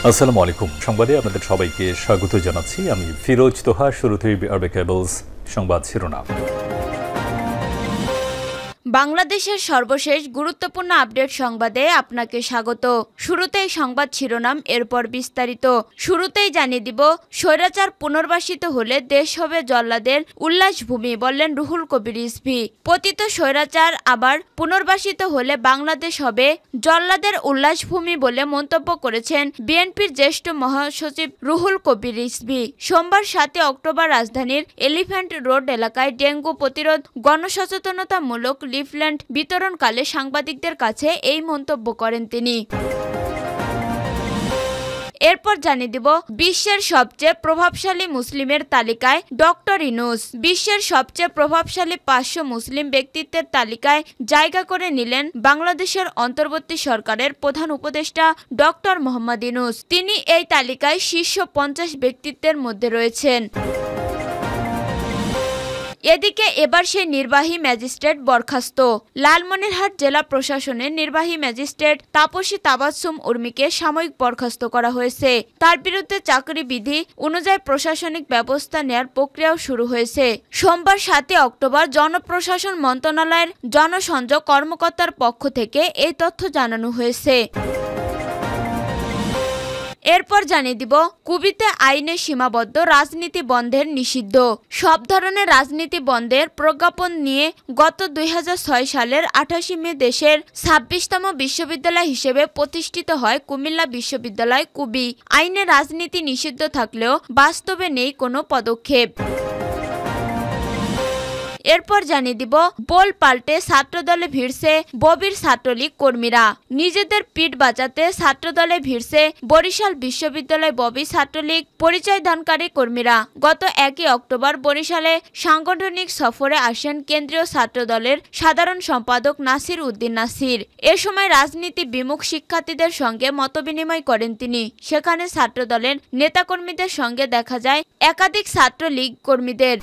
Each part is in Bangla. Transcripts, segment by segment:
আসসালামু আলাইকুম। সংবাদে আপনাদের সবাইকে স্বাগত জানাচ্ছি। আমি ফিরোজ তোহা। শুরুতেই আরবে কেবলস সংবাদ শিরোনাম। বাংলাদেশের সর্বশেষ গুরুত্বপূর্ণ আপডেট সংবাদে আপনাকে স্বাগত। শুরুতেই সংবাদ শিরোনাম, এরপর বিস্তারিত। শুরুতেই জানিয়ে দিব, স্বৈরাচার পুনর্বাসিত হলে দেশ হবে জল্লাদের উল্লাসভূমি, বললেন রুহুল কবির রিজভী। পতিত স্বৈরাচার আবার পুনর্বাসিত হলে বাংলাদেশ হবে জল্লাদের উল্লাসভূমি বলে মন্তব্য করেছেন বিএনপির জ্যেষ্ঠ মহাসচিব রুহুল কবির রিজভী। সোমবার 7 অক্টোবর রাজধানীর এলিফ্যান্ট রোড এলাকায় ডেঙ্গু প্রতিরোধ গণসচেতনতামূলক লিফলেট বিতরণকালে সাংবাদিকদের কাছে এই মন্তব্য করেন তিনি। এরপর জানিয়ে দিব, বিশ্বের সবচেয়ে প্রভাবশালী মুসলিমের তালিকায় ডক্টর ইউনূস। বিশ্বের সবচেয়ে প্রভাবশালী 500 মুসলিম ব্যক্তিত্বের তালিকায় জায়গা করে নিলেন বাংলাদেশের অন্তর্বর্তী সরকারের প্রধান উপদেষ্টা ডক্টর মোহাম্মদ ইউনূস। তিনি এই তালিকায় শীর্ষ 50 ব্যক্তিত্বের মধ্যে রয়েছেন। এদিকে এবার সেই নির্বাহী ম্যাজিস্ট্রেট বরখাস্ত। লালমনিরহাট জেলা প্রশাসনের নির্বাহী ম্যাজিস্ট্রেট তাপসী তাবাসসুম উর্মিকে সাময়িক বরখাস্ত করা হয়েছে। তার বিরুদ্ধে চাকরি বিধি অনুযায়ী প্রশাসনিক ব্যবস্থা নেয়ার প্রক্রিয়াও শুরু হয়েছে। সোমবার 7 অক্টোবর জনপ্রশাসন মন্ত্রণালয়ের জনসংযোগ কর্মকর্তার পক্ষ থেকে এই তথ্য জানানো হয়েছে। এরপর জানিয়ে দিব, কুবিতে আইনে সীমাবদ্ধ রাজনীতি বন্ধের নিষিদ্ধ। সব ধরনের রাজনীতি বন্ধের প্রজ্ঞাপন নিয়ে গত 2006 সালের 28 মে দেশের 26তম বিশ্ববিদ্যালয় হিসেবে প্রতিষ্ঠিত হয় কুমিল্লা বিশ্ববিদ্যালয় কুবি। আইনে রাজনীতি নিষিদ্ধ থাকলেও বাস্তবে নেই কোনো পদক্ষেপ। এরপর জানিয়ে দিব, বোল পাল্টে ছাত্রদলে ভিড়ছে ববির ছাত্রলীগ কর্মীরা। নিজেদের পিঠ বাঁচাতে ছাত্রদলে ভিড়ছে বরিশাল বিশ্ববিদ্যালয় ববি ছাত্রলীগ পরিচয়দানকারী কর্মীরা। গত 1 অক্টোবর বরিশালে সাংগঠনিক সফরে আসেন কেন্দ্রীয় ছাত্রদলের সাধারণ সম্পাদক নাসির উদ্দিন নাসির। এ সময় রাজনীতি বিমুখ শিক্ষার্থীদের সঙ্গে মতবিনিময় করেন তিনি। সেখানে ছাত্রদলের নেতাকর্মীদের সঙ্গে দেখা যায় একাধিক ছাত্রলীগ কর্মীদের।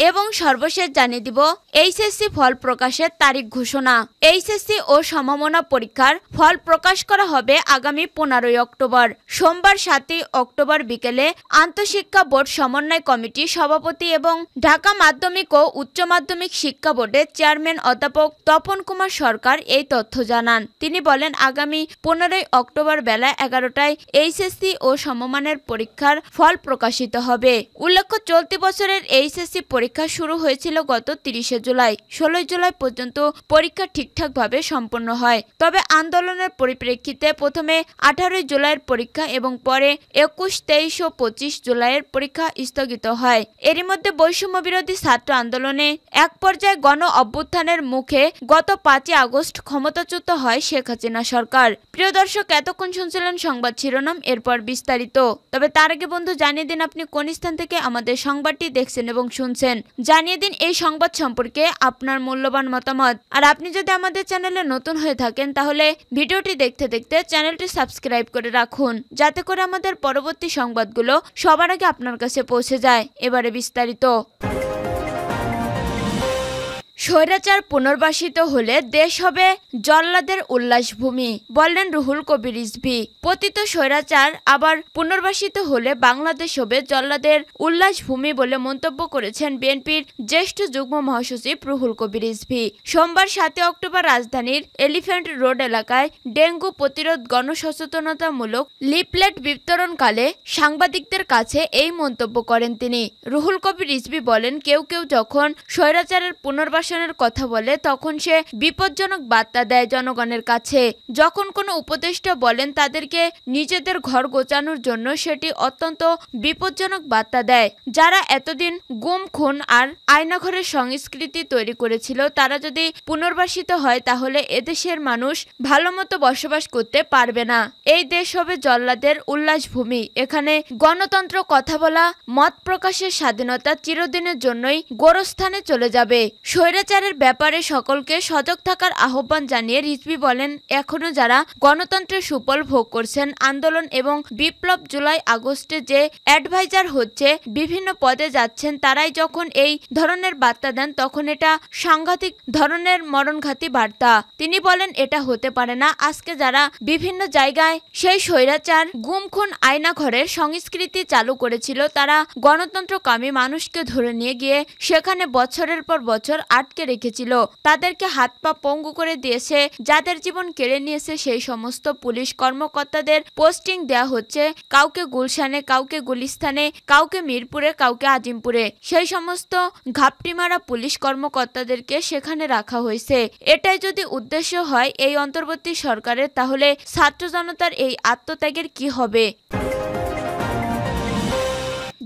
এবং সর্বশেষ জানিয়ে দিব, এইচএসসি ফল প্রকাশের তারিখ ঘোষণা। এইচএসসি ও সমমানা পরীক্ষার ফল প্রকাশ করা হবে আগামী 15 অক্টোবর। সোমবার 7 অক্টোবর বিকেলে আন্তঃশিক্ষা বোর্ড সমন্বয় কমিটির সভাপতি এবং ঢাকা মাধ্যমিক ও উচ্চ মাধ্যমিক শিক্ষা বোর্ডের চেয়ারম্যান অধ্যাপক তপন কুমার সরকার এই তথ্য জানান। তিনি বলেন, আগামী 15 অক্টোবর বেলা 11টায় এইচএসসি ও সমমানের পরীক্ষার ফল প্রকাশিত হবে। উল্লেখ্য, চলতি বছরের এইচএসসি পরীক্ষা শুরু হয়েছিল গত 30 জুলাই। 16 জুলাই পর্যন্ত পরীক্ষা ঠিকঠাকভাবে সম্পন্ন হয়। তবে আন্দোলনের পরিপ্রেক্ষিতে প্রথমে 18 জুলাইয়ের পরীক্ষা এবং পরে 21, 23 ও 25 জুলাইয়ের পরীক্ষা স্থগিত হয়। এরই মধ্যে বৈষম্য বিরোধী ছাত্র আন্দোলনে এক পর্যায়ে গণ অভ্যুত্থানের মুখে গত 5 আগস্ট ক্ষমতাচ্যুত হয় শেখ হাসিনা সরকার। প্রিয় দর্শক, এতক্ষণ শুনছিলেন সংবাদ শিরোনাম, এরপর বিস্তারিত। তবে তার আগে বন্ধু জানিয়ে দিন আপনি কোন স্থান থেকে আমাদের সংবাদটি দেখছেন এবং শুনছেন। জানিয়ে দিন এই সংবাদ সম্পর্কে আপনার মূল্যবান মতামত। আর আপনি যদি আমাদের চ্যানেলে নতুন হয়ে থাকেন তাহলে ভিডিওটি দেখতে দেখতে চ্যানেলটি সাবস্ক্রাইব করে রাখুন, যাতে করে আমাদের পরবর্তী সংবাদগুলো সবার আগে আপনার কাছে পৌঁছে যায়। এবারে বিস্তারিত। স্বৈরাচার পুনর্বাসিত হলে দেশ হবে জল্লাদের উল্লাসভূমি, বললেন রুহুল কবির রিজভী। পতিত স্বৈরাচার আবার পুনর্বাসিত হলে বাংলাদেশ হবে জল্লাদের উল্লাসভূমি বলে মন্তব্য করেছেন বিএনপির জ্যেষ্ঠ যুগ্ম মহাসচিব রুহুল কবির রিজভী। সোমবার 7 অক্টোবর রাজধানীর এলিফ্যান্ট রোড এলাকায় ডেঙ্গু প্রতিরোধ গণসচেতনতামূলক লিফলেট বিতরণকালে সাংবাদিকদের কাছে এই মন্তব্য করেন তিনি। রুহুল কবির রিজভী বলেন, কেউ কেউ যখন স্বৈরাচারের পুনর্বাসন কথা বলে তখন সে বিপজ্জনক বার্তা দেয় জনগণের কাছে। যখন কোনো উপদেষ্টা বলেন তাদেরকে নিজেদের ঘর গোছানোর জন্য, সেটি অত্যন্ত বিপজ্জনক বার্তা দেয়। যারা এতদিন গুম খুন আর আয়নাঘরের সংস্কৃতি তৈরি করেছিল, তারা যদি পুনর্বাসিত হয় তাহলে এদেশের মানুষ ভালোমতো বসবাস করতে পারবে না। এই দেশ হবে জল্লাদের উল্লাসভূমি। এখানে গণতন্ত্র, কথা বলা, মত প্রকাশের স্বাধীনতা চিরদিনের জন্যই গোরস্থানে চলে যাবে। স্বৈরাচার স্বৈরাচারের ব্যাপারে সকলকে সজাগ থাকার আহ্বান জানিয়ে রিজভী বলেন, এখনো যারা গণতন্ত্রের সুফল ভোগ করছেন, আন্দোলন এবং বিপ্লব জুলাই আগস্টে যে অ্যাডভাইজার হচ্ছে, বিভিন্ন পদে যাচ্ছেন, তারাই যখন এই ধরনের বার্তা দেন তখন এটা সাংঘাতিক ধরনের মরণঘাতী বার্তা। তিনি বলেন, এটা হতে পারে না। আজকে যারা বিভিন্ন জায়গায় সেই স্বৈরাচার গুম খুন আয়নাঘরের সংস্কৃতি চালু করেছিল, তারা গণতন্ত্রকামী মানুষকে ধরে নিয়ে গিয়ে সেখানে বছরের পর বছর আটকে রেখেছিল, তাদেরকে হাত পা পঙ্গু করে দিয়েছে, যাদের জীবন কেড়ে নিয়েছে সেই সমস্ত পুলিশ কর্মকর্তাদের পোস্টিং দেয়া হচ্ছে, কাউকে গুলশানে, কাউকে গুলিস্তানে, কাউকে মিরপুরে, কাউকে আজিমপুরে। সেই সমস্ত ঘাপটি মারা পুলিশ কর্মকর্তাদেরকে সেখানে রাখা হয়েছে। এটাই যদি উদ্দেশ্য হয় এই অন্তর্বর্তী সরকারের, তাহলে ছাত্র জনতার এই আত্মত্যাগের কি হবে?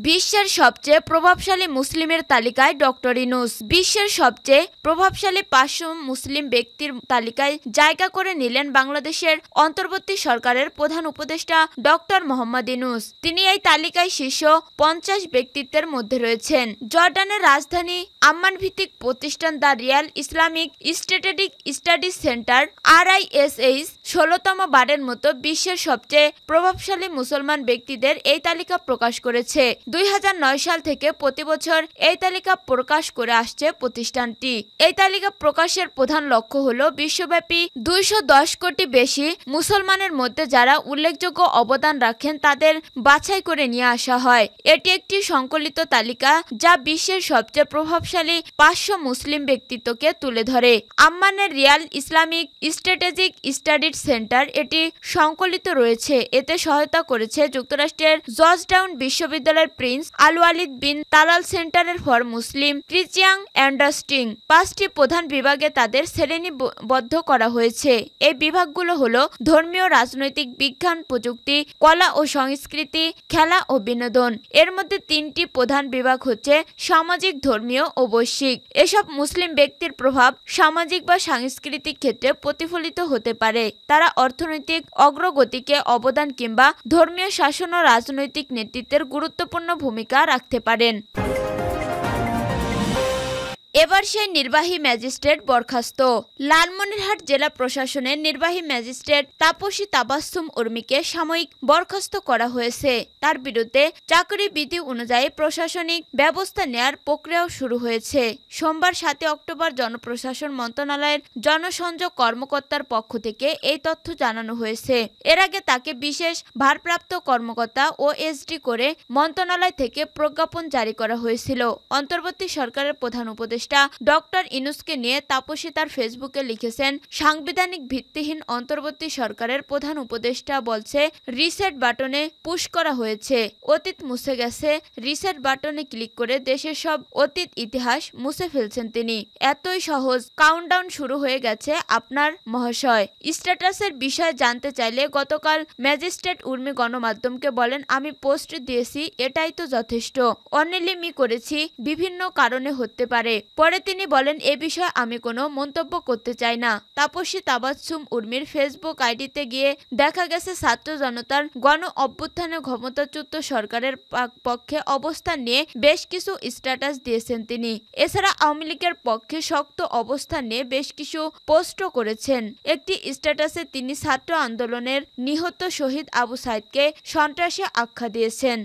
বিশ্বের সবচেয়ে প্রভাবশালী মুসলিমের তালিকায় ডক্টর ইউনূস। বিশ্বের সবচেয়ে প্রভাবশালী ৫০০ মুসলিম ব্যক্তির তালিকায় জায়গা করে নিলেন বাংলাদেশের অন্তর্বর্তী সরকারের প্রধান উপদেষ্টা ডক্টর মোহাম্মদ ইউনূস। তিনি এই তালিকায় শীর্ষ ৫০ ব্যক্তিত্বের মধ্যে রয়েছেন। জর্ডানের রাজধানী আম্মান ভিত্তিক প্রতিষ্ঠান the Real Islamic strategic studies centre RISH ১৬তম বারের মতো বিশ্বের সবচেয়ে প্রভাবশালী মুসলমান ব্যক্তিদের এই তালিকা প্রকাশ করেছে। ২০০৯ সাল থেকে প্রতি বছর এই তালিকা প্রকাশ করে আসছে প্রতিষ্ঠানটি। এই তালিকা প্রকাশের প্রধান লক্ষ্য হল বিশ্বব্যাপী ২১০ কোটি বেশি মুসলমানের মধ্যে যারা উল্লেখযোগ্য অবদান রাখেন তাদের বাছাই করে নিয়ে আসা হয়। এটি একটি সংকলিত তালিকা যা বিশ্বের সবচেয়ে প্রভাবশালী ৫০০ মুসলিম ব্যক্তিত্বকে তুলে ধরে। আম্মানের royal Islamic strategic studies centre এটি সংকলিত রয়েছে। এতে সহায়তা করেছে যুক্তরাষ্ট্রের জর্জটাউন বিশ্ববিদ্যালয়ের Prince Al Waleed bin Talal সেন্টারের ফর মুসলিম টিচিং অ্যান্ডারস্ট্যান্ডিং। ৫টি প্রধান বিভাগে তাদের শ্রেণীবদ্ধ করা হয়েছে। এই বিভাগগুলো হলো ধর্মীয়, রাজনৈতিক, বিজ্ঞান, প্রযুক্তি, কলা ও সংস্কৃতি, খেলা ও বিনোদন। এর মধ্যে ৩টি প্রধান বিভাগ হচ্ছে সামাজিক, ধর্মীয় ও বৈশ্বিক। এসব মুসলিম ব্যক্তির প্রভাব সামাজিক বা সাংস্কৃতিক ক্ষেত্রে প্রতিফলিত হতে পারে। তারা অর্থনৈতিক অগ্রগতিকে অবদান কিংবা ধর্মীয় শাসন ও রাজনৈতিক নেতৃত্বের গুরুত্বপূর্ণ ভূমিকা রাখতে পারেন। এবার সেই নির্বাহী ম্যাজিস্ট্রেট বরখাস্ত। লালমনিরহাট জেলা প্রশাসনের নির্বাহী ম্যাজিস্ট্রেট তাপসী তাবাসসুম উর্মিকে সাময়িক বরখাস্ত করা হয়েছে। তার বিরুদ্ধে চাকরি বিধি অনুযায়ী প্রশাসনিক ব্যবস্থা নেয়ার প্রক্রিয়াও শুরু হয়েছে। সোমবার ৭ অক্টোবর জনপ্রশাসন মন্ত্রণালয়ের জনসংযোগ কর্মকর্তার পক্ষ থেকে এই তথ্য জানানো হয়েছে। এর আগে তাকে বিশেষ ভারপ্রাপ্ত কর্মকর্তা OSD করে মন্ত্রণালয় থেকে প্রজ্ঞাপন জারি করা হয়েছিল। অন্তর্বর্তী সরকারের প্রধান উপদেষ্টা ডক্টর ইউনূসকে নিয়ে তাপসী তার ফেসবুকে লিখেছেন, সাংবিধানিক ভিত্তিহীন অন্তর্বর্তী সরকারের প্রধান উপদেষ্টা বলছে রিসেট বাটনে পুশ করা হয়েছে, অতীত মুছে গেছে। রিসেট বাটনে ক্লিক করে দেশের সব অতীত ইতিহাস মুছে ফেলছেন তিনি। এতই সহজ। কাউন্টডাউন শুরু হয়ে গেছে আপনার মহাশয়। স্ট্যাটাসের বিষয়ে জানতে চাইলে গতকাল ম্যাজিস্ট্রেট উর্মি গণমাধ্যমকে বলেন, আমি পোস্ট দিয়েছি, এটাই তো যথেষ্ট। অনিলিমি করেছি, বিভিন্ন কারণে হতে পারে। পরে তিনি বলেন, এ বিষয়ে আমি কোনো মন্তব্য করতে চাই না। তাপসী তাবাসসুম উর্মির ফেসবুক আইডিতে গিয়ে দেখা গেছে ছাত্র জনতার গণ অভ্যুত্থানে ক্ষমতাচ্যুত সরকারের পক্ষে অবস্থান নিয়ে বেশ কিছু স্ট্যাটাস দিয়েছেন তিনি। এছাড়া আওয়ামী লীগের পক্ষে শক্ত অবস্থান নিয়ে বেশ কিছু পোস্টও করেছেন। একটি স্ট্যাটাসে তিনি ছাত্র আন্দোলনের নিহত শহীদ আবু সাইদকে সন্ত্রাসী আখ্যা দিয়েছেন।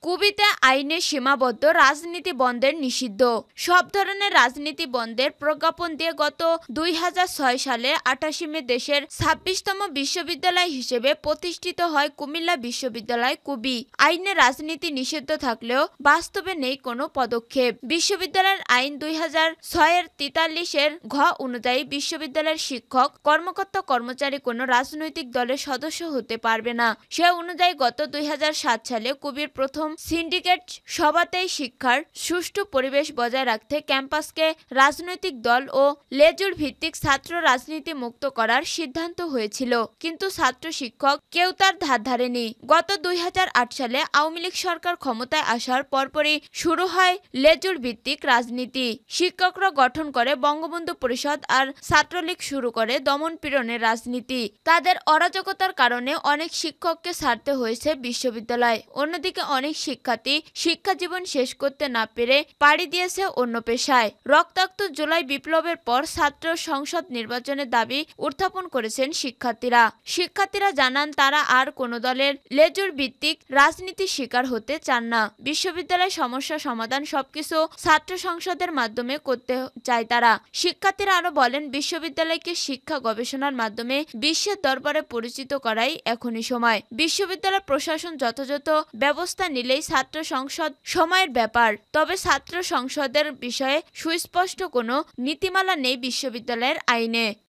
কুবিতে আইনে সীমাবদ্ধ রাজনীতি বন্ধের নিষিদ্ধ। সব ধরনের রাজনীতি বন্ধের প্রজ্ঞাপন দিয়ে গত ২০০৬ সালে ২৮ মে দেশের ২৬তম বিশ্ববিদ্যালয় হিসেবে প্রতিষ্ঠিত হয় কুমিল্লা বিশ্ববিদ্যালয় কুবি। আইনে রাজনীতি নিষিদ্ধ থাকলেও বাস্তবে নেই কোনো পদক্ষেপ। বিশ্ববিদ্যালয়ের আইন ২০০৬-এর ৪৩-এর ঘ অনুযায়ী বিশ্ববিদ্যালয়ের শিক্ষক, কর্মকর্তা, কর্মচারী কোনো রাজনৈতিক দলের সদস্য হতে পারবে না। সে অনুযায়ী গত ২০০৭ সালে কুবির প্রথম সিন্ডিকেট সভাতেই শিক্ষার সুষ্ঠু পরিবেশ বজায় রাখতে ক্যাম্পাসকে রাজনৈতিক দল ও লেজুর ভিত্তিক ছাত্র রাজনীতি মুক্ত করার সিদ্ধান্ত হয়েছিল, কিন্তু ছাত্র শিক্ষক কেউ তার ধার ধারেনি। গত ২০০৮ সালে আওয়ামী লীগ সরকার ক্ষমতায় আসার পরপরই শুরু হয় লেজুর ভিত্তিক রাজনীতি। শিক্ষকরা গঠন করে বঙ্গবন্ধু পরিষদ আর ছাত্রলীগ শুরু করে দমন পীড়নের রাজনীতি। তাদের অরাজকতার কারণে অনেক শিক্ষককে ছাড়তে হয়েছে বিশ্ববিদ্যালয়। অন্যদিকে অনেক শিক্ষার্থী শিক্ষা জীবন শেষ করতে না পেরে পাড়ি দিয়েছে অন্য পেশায়। রক্তাক্ত জুলাই বিপ্লবের পর ছাত্র সংসদ নির্বাচনের দাবি উত্থাপন করেছেন শিক্ষার্থীরা জানান তারা আর কোনো দলের লেজুর ভিত্তিক রাজনীতির শিকার হতে চান না। বিশ্ববিদ্যালয় সমস্যা সমাধান সবকিছু ছাত্র সংসদের মাধ্যমে করতে চায় তারা। শিক্ষার্থীরা আরো বলেন, বিশ্ববিদ্যালয়কে শিক্ষা গবেষণার মাধ্যমে বিশ্বের দরবারে পরিচিত করাই এখনই সময়। বিশ্ববিদ্যালয় প্রশাসন যথাযথ ব্যবস্থা নিলেই ছাত্র সংসদ সময়ের ব্যাপার। তবে ছাত্র সংসদের বিষয়ে সুস্পষ্ট কোনো নীতিমালা নেই বিশ্ববিদ্যালয়ের আইনে।